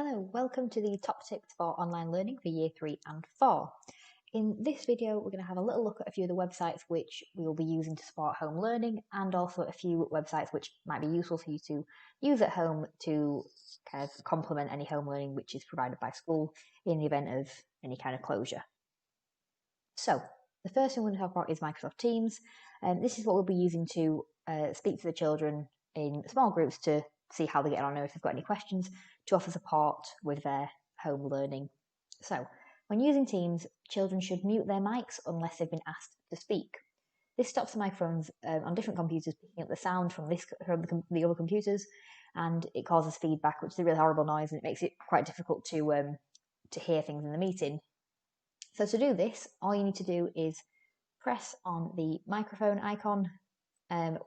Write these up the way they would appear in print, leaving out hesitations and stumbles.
Hello, welcome to the top tips for online learning for year 3 and 4. In this video, we're going to have a little look at a few of the websites which we will be using to support home learning, and also a few websites which might be useful for you to use at home to kind of complement any home learning which is provided by school in the event of any kind of closure. So, the first thing we're going to talk about is Microsoft Teams. This is what we'll be using to speak to the children in small groups to see how they get on, or if they've got any questions, to offer support with their home learning. So, when using Teams, children should mute their mics unless they've been asked to speak. This stops the microphones on different computers picking up the sound from the other computers, and it causes feedback, which is a really horrible noise, and it makes it quite difficult to hear things in the meeting. So to do this, all you need to do is press on the microphone icon,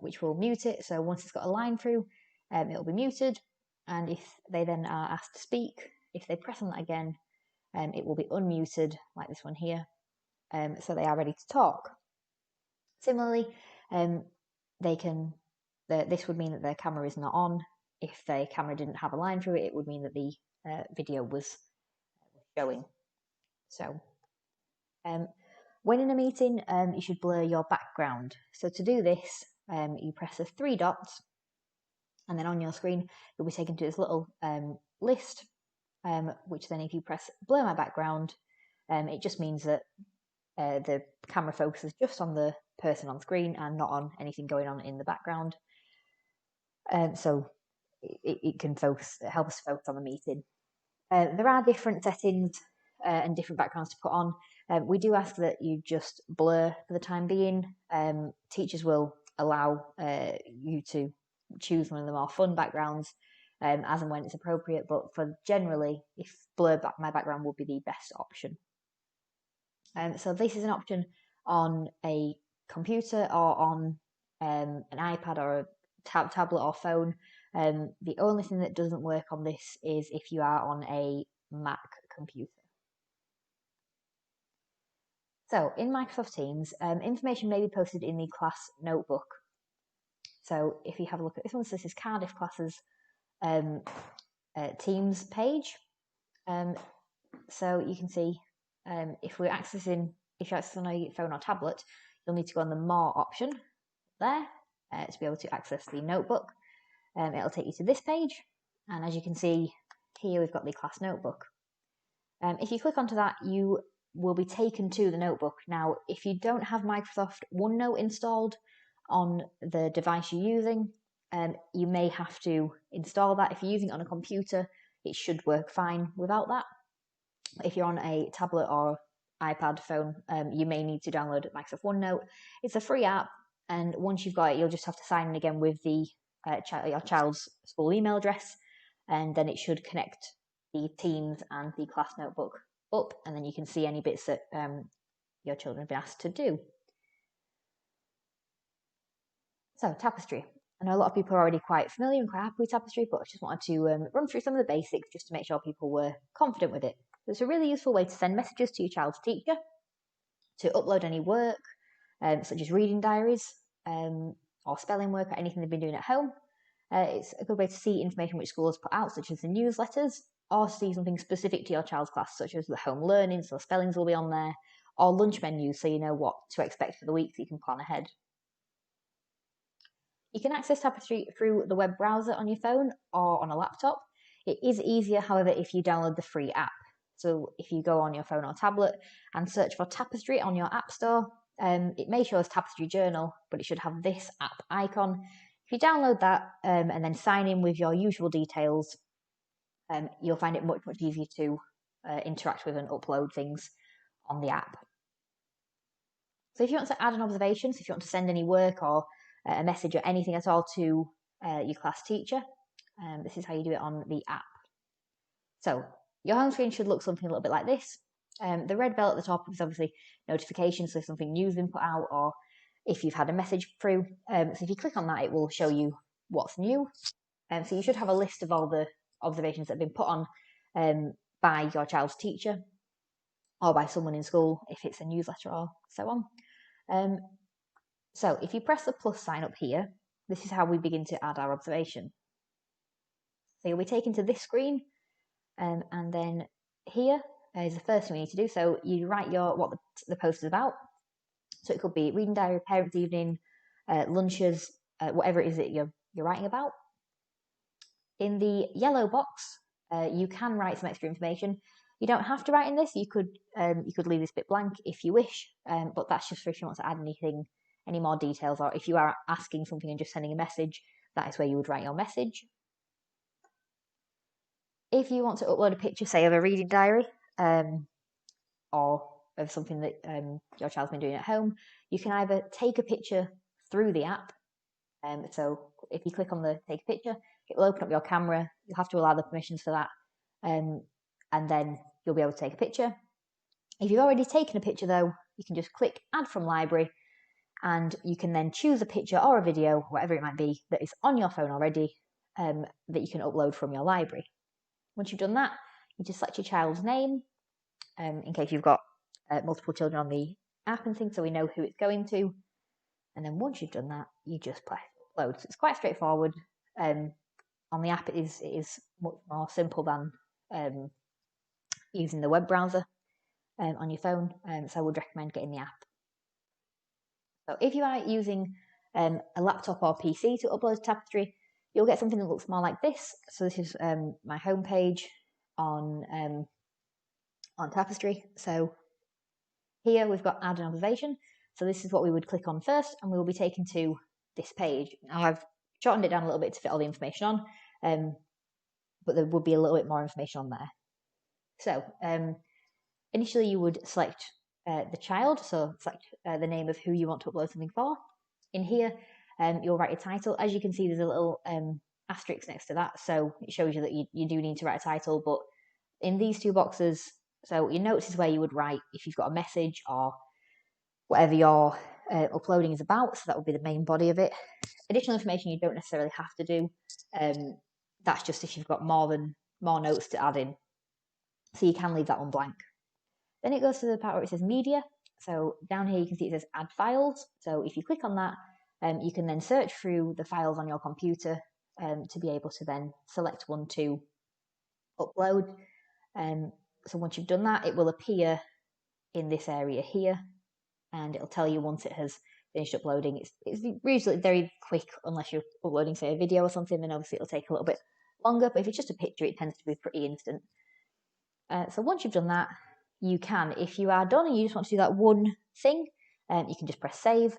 which will mute it. So once it's got a line through, it'll be muted. And if they then are asked to speak, if they press on that again, it will be unmuted, like this one here, so they are ready to talk. Similarly, this would mean that their camera is not on. If their camera didn't have a line through it, it would mean that the video was showing. So when in a meeting, you should blur your background. So to do this, you press the 3 dots, and then on your screen, you'll be taken to this little list, which then if you press blur my background, it just means that the camera focuses just on the person on screen and not on anything going on in the background. So it can help us focus on the meeting. There are different settings and different backgrounds to put on. We do ask that you just blur for the time being. Teachers will allow you to choose one of the more fun backgrounds as and when it's appropriate, but for generally, if blur my background would be the best option. So this is an option on a computer or on an iPad or a tablet or phone. The only thing that doesn't work on this is if you are on a Mac computer. So in Microsoft Teams, information may be posted in the class notebook. So if you have a look at this one, so this is Cardiff Classes Teams page. So you can see if you're accessing on a phone or tablet, you'll need to go on the More option there to be able to access the notebook. It'll take you to this page, and as you can see here, we've got the class notebook. If you click onto that, you will be taken to the notebook. Now, if you don't have Microsoft OneNote installed on the device you're using, you may have to install that. If you're using it on a computer, it should work fine without that. If you're on a tablet or iPad phone, you may need to download Microsoft OneNote. It's a free app, and once you've got it, you'll just have to sign in again with your child's school email address, and then it should connect the Teams and the class notebook up, and then you can see any bits that your children have been asked to do. So Tapestry. I know a lot of people are already quite familiar and quite happy with Tapestry, but I just wanted to run through some of the basics just to make sure people were confident with it. So it's a really useful way to send messages to your child's teacher, to upload any work, such as reading diaries or spelling work or anything they've been doing at home. It's a good way to see information which schools put out, such as the newsletters, or see something specific to your child's class, such as the home learning, so spellings will be on there, or lunch menus, so you know what to expect for the week, so you can plan ahead. You can access Tapestry through the web browser on your phone or on a laptop. It is easier, however, if you download the free app. So if you go on your phone or tablet and search for Tapestry on your app store, it may show as Tapestry Journal, but it should have this app icon. If you download that and then sign in with your usual details, you'll find it much easier to interact with and upload things on the app. So if you want to add an observation, so if you want to send any work or a message or anything at all to your class teacher, this is how you do it on the app. So your home screen should look something a little bit like this. The red bell at the top is obviously notifications, so if something new's been put out or if you've had a message through. So if you click on that, it will show you what's new. So you should have a list of all the observations that have been put on by your child's teacher or by someone in school if it's a newsletter or so on. So if you press the plus sign up here, this is how we begin to add our observation. So you'll be taken to this screen, And then here is the first thing we need to do. So you write what the post is about. So it could be reading diary, parents' evening, lunches, whatever it is that you're writing about. In the yellow box, you can write some extra information. You don't have to write in this. You could leave this bit blank if you wish, but that's just for if you want to add any more details, or if you are asking something and just sending a message, that is where you would write your message. If you want to upload a picture, say of a reading diary, or of something that your child's been doing at home, you can either take a picture through the app. So if you click on the take a picture, it will open up your camera. You'll have to allow the permissions for that, and then you'll be able to take a picture. If you've already taken a picture though, you can just click add from library, and you can then choose a picture or a video, whatever it might be, that is on your phone already, that you can upload from your library. Once you've done that, you just select your child's name, in case you've got multiple children on the app and things, so we know who it's going to. And then once you've done that, you just press upload. So it's quite straightforward. On the app, it is much more simple than using the web browser on your phone. So I would recommend getting the app. So if you are using a laptop or PC to upload to Tapestry, you'll get something that looks more like this. So this is my homepage on Tapestry. So here we've got add an observation. So this is what we would click on first, and we will be taken to this page. Now I've shortened it down a little bit to fit all the information on, but there would be a little bit more information on there. So initially you would select the child, so select the name of who you want to upload something for. In here, you'll write a title. As you can see, there's a little asterisk next to that, so it shows you that you do need to write a title, but in these two boxes, so your notes is where you would write if you've got a message or whatever your uploading is about, so that would be the main body of it. Additional information you don't necessarily have to do. That's just if you've got more notes to add in. So you can leave that one blank. Then it goes to the part where it says media. So down here you can see it says add files. So if you click on that, you can then search through the files on your computer to be able to then select one to upload. So once you've done that, it will appear in this area here, and it'll tell you once it has finished uploading. It's usually very quick, unless you're uploading, say, a video or something, then obviously it'll take a little bit longer, but if it's just a picture, it tends to be pretty instant. So once you've done that, you can, if you are done and you just want to do that one thing, you can just press save.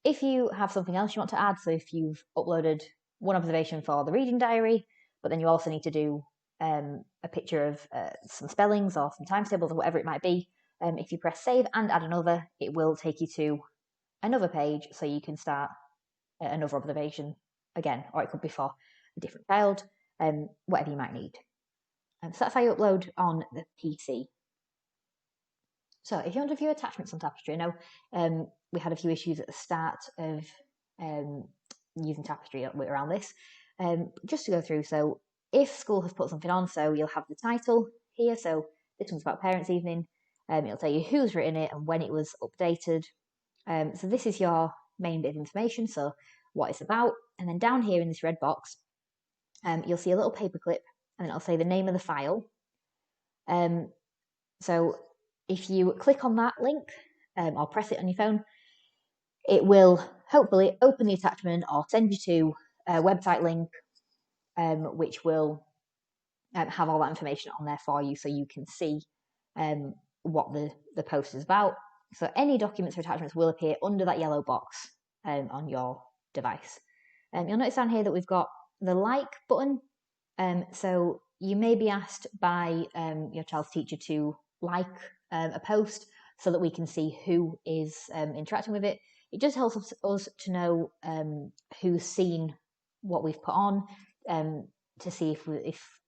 If you have something else you want to add, so if you've uploaded one observation for the reading diary, but then you also need to do a picture of some spellings or some times tables or whatever it might be, if you press save and add another, it will take you to another page, so you can start another observation again, or it could be for a different child, whatever you might need. So that's how you upload on the PC. So if you want to view attachments on Tapestry, I know we had a few issues at the start of using Tapestry around this. Just to go through, so if school has put something on, so you'll have the title here, so this one's about parents' evening, it'll tell you who's written it and when it was updated. So this is your main bit of information, so what it's about, and then down here in this red box, you'll see a little paperclip, and then it'll say the name of the file. So if you click on that link or press it on your phone, it will hopefully open the attachment or send you to a website link, which will have all that information on there for you, so you can see what the post is about. So any documents or attachments will appear under that yellow box on your device. You'll notice down here that we've got the like button. So you may be asked by your child's teacher to like a post so that we can see who is interacting with it. It just helps us to know who's seen what we've put on, to see if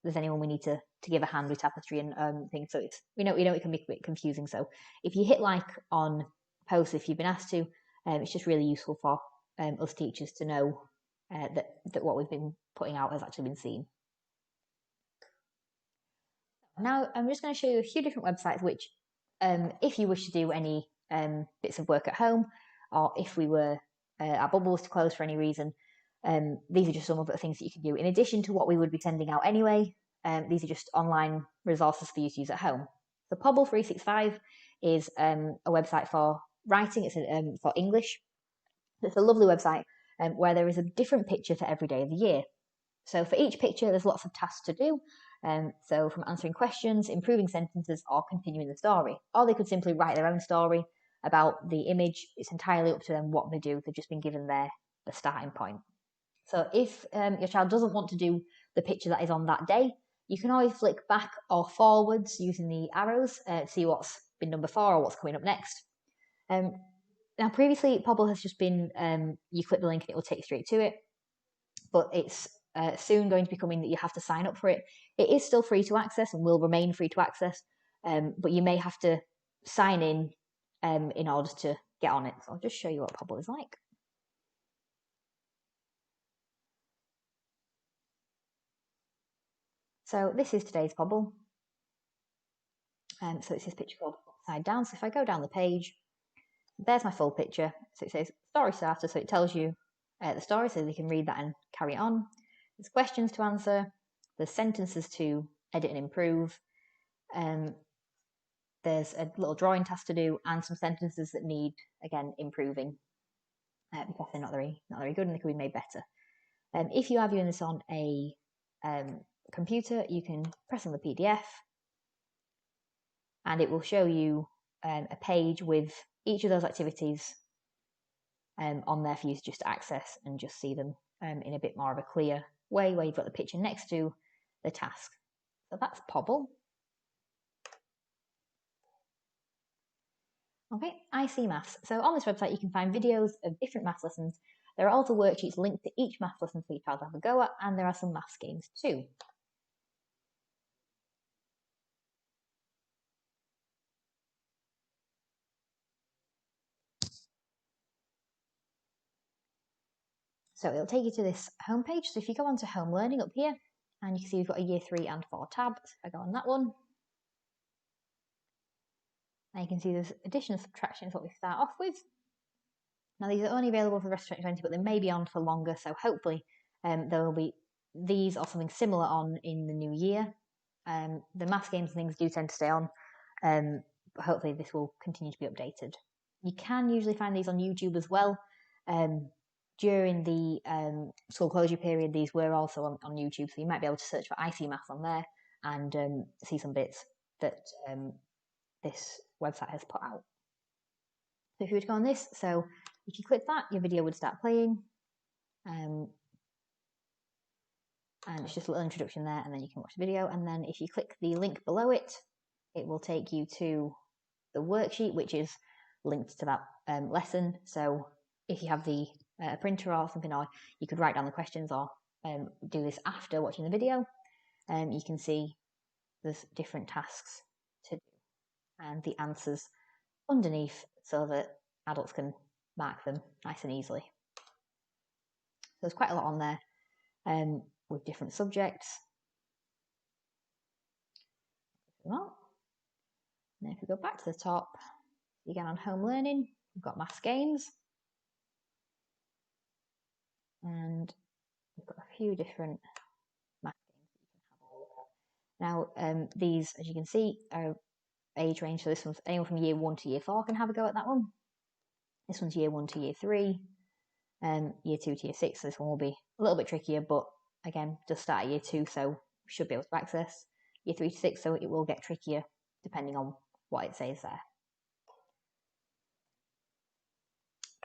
there's anyone we need to give a hand with Tapestry and things. So we know it can be a bit confusing. So if you hit like on posts, if you've been asked to, it's just really useful for us teachers to know that what we've been putting out has actually been seen. Now I'm just going to show you a few different websites which, if you wish to do any bits of work at home, or if our bubble was to close for any reason, these are just some of the things that you can do in addition to what we would be sending out anyway. these are just online resources for you to use at home. So Pobble 365 is a website for writing. It's for English. It's a lovely website where there is a different picture for every day of the year. So for each picture, there's lots of tasks to do. So from answering questions, improving sentences, or continuing the story. Or they could simply write their own story about the image. It's entirely up to them what they do. They've just been given the starting point. So if your child doesn't want to do the picture that is on that day, you can always flick back or forwards using the arrows to see what's been done before or what's coming up next. Now, previously, Pobble has just been you click the link and it will take you straight to it, but it's soon going to be coming that you have to sign up for it. It is still free to access and will remain free to access, but you may have to sign in order to get on it. So I'll just show you what Pobble is like. So this is today's Pobble. So it's this picture called Upside Down. So if I go down the page, there's my full picture. So it says story starter, so it tells you the story so you can read that and carry on. There's questions to answer, there's sentences to edit and improve, there's a little drawing task to do, and some sentences that need, again, improving because they're not very good and they could be made better. If you are viewing this on a computer, you can press on the PDF and it will show you a page with each of those activities on there for you to just access and just see them in a bit more of a clear way where you've got the picture next to the task. So that's Pobble. Okay, I See Maths. So on this website you can find videos of different maths lessons. There are also worksheets linked to each maths lesson for your child to have a go at, and there are some maths games too. So it'll take you to this homepage. So if you go onto Home Learning up here, and you can see we've got a Year 3 and 4 tab. So if I go on that one, and you can see there's addition and subtraction is what we start off with. Now these are only available for the rest of 2020, but they may be on for longer. So hopefully there will be these or something similar on in the new year. The maths games and things do tend to stay on, but hopefully this will continue to be updated. You can usually find these on YouTube as well. During the school closure period, these were also on YouTube, so you might be able to search for I See Maths on there and see some bits that this website has put out. So if you were to go on this, so if you click that, your video would start playing, and it's just a little introduction there, and then you can watch the video. And then if you click the link below it, it will take you to the worksheet, which is linked to that lesson. So if you have the printer or something, or you could write down the questions or do this after watching the video, you can see there's different tasks to do and the answers underneath so that adults can mark them nice and easily. So there's quite a lot on there with different subjects. Well, and if we go back to the top, again on Home Learning, we've got maths games. And we've got a few different math games that you can have a look at. Now, these, as you can see, are age range. So this one's anyone from Year 1 to Year 4 can have a go at that one. This one's Year 1 to Year 3, Year 2 to Year 6. So this one will be a little bit trickier, but again, just start at Year 2, so we should be able to access. Year 3 to 6, so it will get trickier depending on what it says there.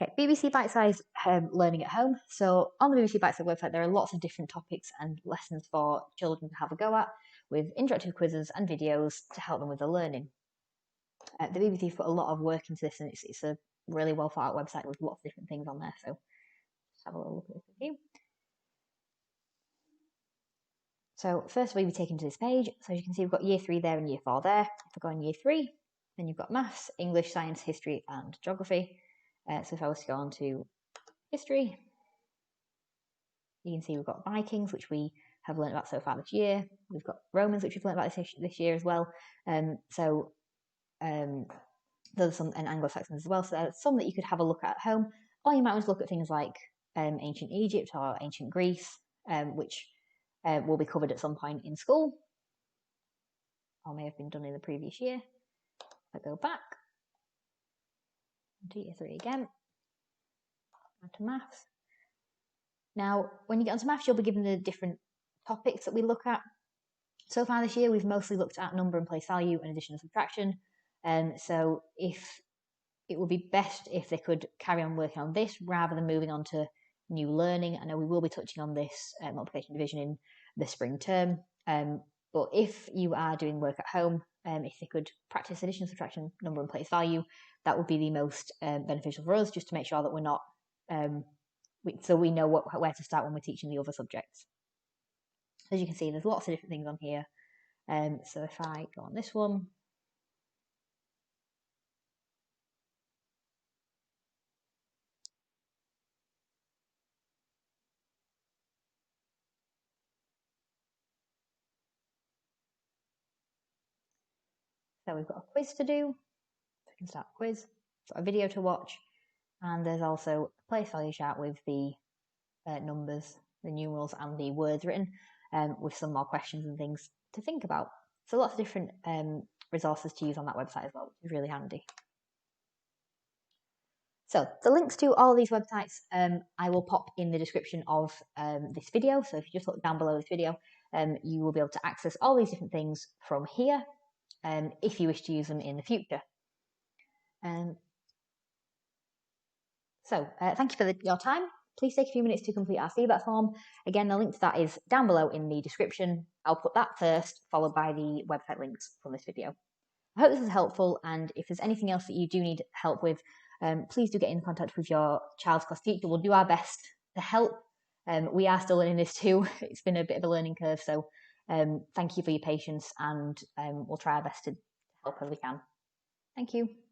Okay, BBC Bitesize learning at home. So on the BBC Bitesize website, there are lots of different topics and lessons for children to have a go at, with interactive quizzes and videos to help them with their learning. The BBC's put a lot of work into this, and it's a really well thought out website with lots of different things on there. So just have a little look at this with you. So first we'll be taken to this page. So as you can see, we've got Year 3 there and Year 4 there. If I go on Year 3, then you've got maths, English, science, history, and geography. So if I was to go on to history, you can see we've got Vikings, which we have learned about so far this year. We've got Romans, which we've learned about this year as well. Those are some, and Anglo-Saxons as well. So there's some that you could have a look at home, or you might want to look at things like ancient Egypt or ancient Greece, which will be covered at some point in school. or may have been done in the previous year. I go back to year 3 again, and to maths. Now, when you get onto maths, you'll be given the different topics that we look at. So far this year, we've mostly looked at number and place value and addition and subtraction. So if it would be best if they could carry on working on this rather than moving on to new learning. I know we will be touching on this multiplication division in the spring term. But if you are doing work at home, if they could practice addition, subtraction, number and place value, that would be the most beneficial for us, just to make sure that we're not, so we know where to start when we're teaching the other subjects. As you can see, there's lots of different things on here. So if I go on this one, so we've got a quiz to do, so we can start a quiz, got a video to watch, and there's also a place value chart with the numbers, the numerals and the words written, with some more questions and things to think about. So lots of different resources to use on that website as well, which is really handy. So the links to all these websites I will pop in the description of this video. So if you just look down below this video, you will be able to access all these different things from here if you wish to use them in the future. So thank you for your time. Please take a few minutes to complete our feedback form. Again, the link to that is down below in the description. I'll put that first, followed by the website links from this video. I hope this is helpful, and if there's anything else that you do need help with, please do get in contact with your child's class teacher. We'll do our best to help. We are still learning this too. It's been a bit of a learning curve, so thank you for your patience, and we'll try our best to help as we can. Thank you.